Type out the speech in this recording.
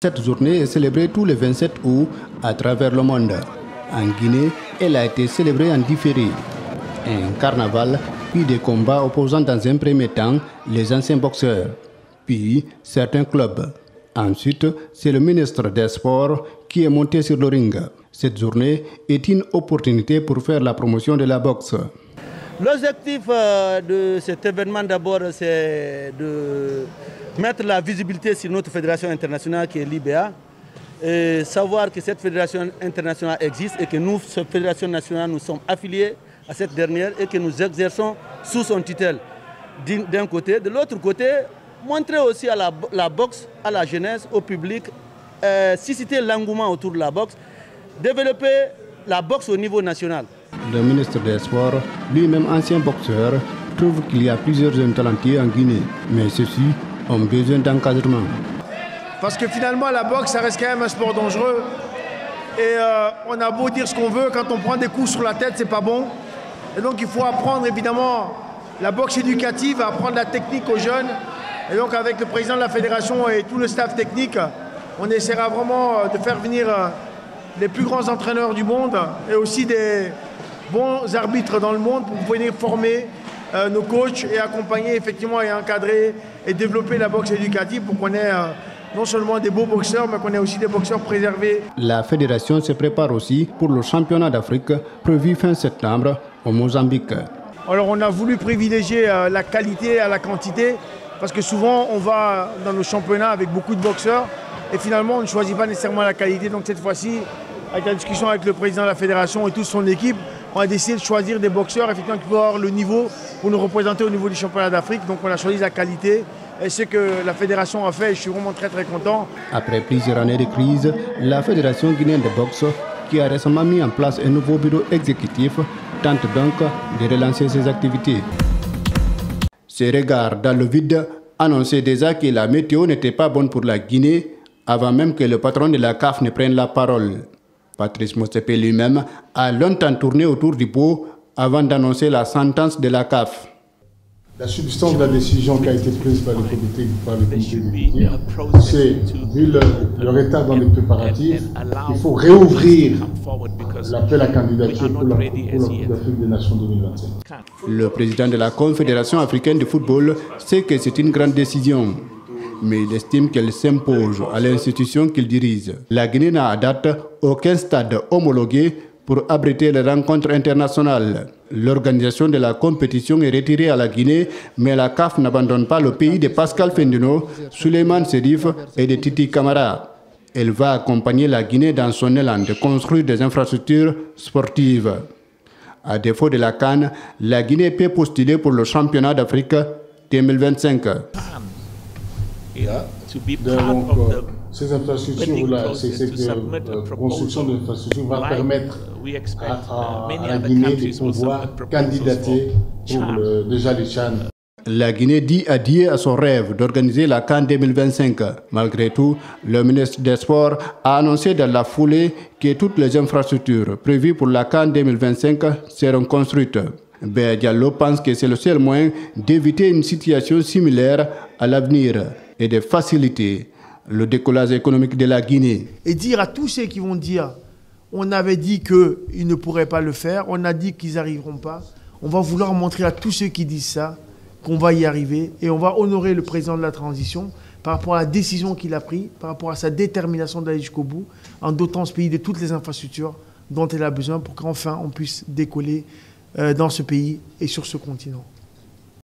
Cette journée est célébrée tous les 27 août à travers le monde. En Guinée, elle a été célébrée en différé. Un carnaval, puis des combats opposant dans un premier temps les anciens boxeurs, puis certains clubs. Ensuite, c'est le ministre des Sports qui est monté sur le ring. Cette journée est une opportunité pour faire la promotion de la boxe. L'objectif de cet événement d'abord, c'est de mettre la visibilité sur notre fédération internationale qui est l'IBA, et savoir que cette fédération internationale existe et que nous, cette fédération nationale, nous sommes affiliés à cette dernière et que nous exerçons sous son tutelle d'un côté. De l'autre côté, montrer aussi à la boxe, à la jeunesse, au public, susciter l'engouement autour de la boxe, développer la boxe au niveau national. Le ministre des Sports, lui-même ancien boxeur, trouve qu'il y a plusieurs jeunes talentueux en Guinée, mais ceux-ci ont besoin d'encadrement. Parce que finalement, la boxe, ça reste quand même un sport dangereux. Et on a beau dire ce qu'on veut, quand on prend des coups sur la tête, c'est pas bon. Et donc il faut apprendre évidemment la boxe éducative, apprendre la technique aux jeunes. Et donc avec le président de la fédération et tout le staff technique, on essaiera vraiment de faire venir les plus grands entraîneurs du monde et aussi des bons arbitres dans le monde pour venir former nos coachs et accompagner effectivement et encadrer et développer la boxe éducative pour qu'on ait non seulement des beaux boxeurs, mais qu'on ait aussi des boxeurs préservés. La fédération se prépare aussi pour le championnat d'Afrique prévu fin septembre au Mozambique. Alors on a voulu privilégier la qualité à la quantité parce que souvent on va dans nos championnats avec beaucoup de boxeurs et finalement on ne choisit pas nécessairement la qualité. Donc cette fois-ci, avec la discussion avec le président de la fédération et toute son équipe, on a décidé de choisir des boxeurs effectivement qui peuvent avoir le niveau pour nous représenter au niveau du championnat d'Afrique. Donc on a choisi la qualité et ce que la fédération a fait et je suis vraiment très content. Après plusieurs années de crise, la fédération guinéenne de boxe, qui a récemment mis en place un nouveau bureau exécutif, tente donc de relancer ses activités. Ce regard dans le vide annonçait déjà que la météo n'était pas bonne pour la Guinée avant même que le patron de la CAF ne prenne la parole. Patrice Motsepe lui-même a longtemps tourné autour du pot avant d'annoncer la sentence de la CAF. La substance de la décision qui a été prise par le comité exécutif, c'est, vu le retard dans les préparatifs, il faut réouvrir l'appel à candidature pour la Coupe d'Afrique des Nations 2025. Le président de la Confédération africaine de football sait que c'est une grande décision, mais il estime qu'elle s'impose à l'institution qu'il dirige. La Guinée n'a à date aucun stade homologué pour abriter les rencontres internationales. L'organisation de la compétition est retirée à la Guinée, mais la CAF n'abandonne pas le pays de Pascal Fendino, Souleymane Serif et de Titi Camara. Elle va accompagner la Guinée dans son élan de construire des infrastructures sportives. À défaut de la CAN, la Guinée peut postuler pour le championnat d'Afrique 2025. Ces infrastructures-là, cette construction d'infrastructures va permettre à la Guinée de pouvoir candidater pour déjà le Tchad. La Guinée dit adieu à son rêve d'organiser la CAN 2025. Malgré tout, le ministre des Sports a annoncé dans la foulée que toutes les infrastructures prévues pour la CAN 2025 seront construites. Béa Diallo pense que c'est le seul moyen d'éviter une situation similaire à l'avenir et de faciliter le décollage économique de la Guinée. Et dire à tous ceux qui vont dire on avait dit qu'ils ne pourraient pas le faire, on a dit qu'ils n'arriveront pas, on va vouloir montrer à tous ceux qui disent ça qu'on va y arriver et on va honorer le président de la transition par rapport à la décision qu'il a prise, par rapport à sa détermination d'aller jusqu'au bout, en dotant ce pays de toutes les infrastructures dont il a besoin pour qu'enfin on puisse décoller dans ce pays et sur ce continent.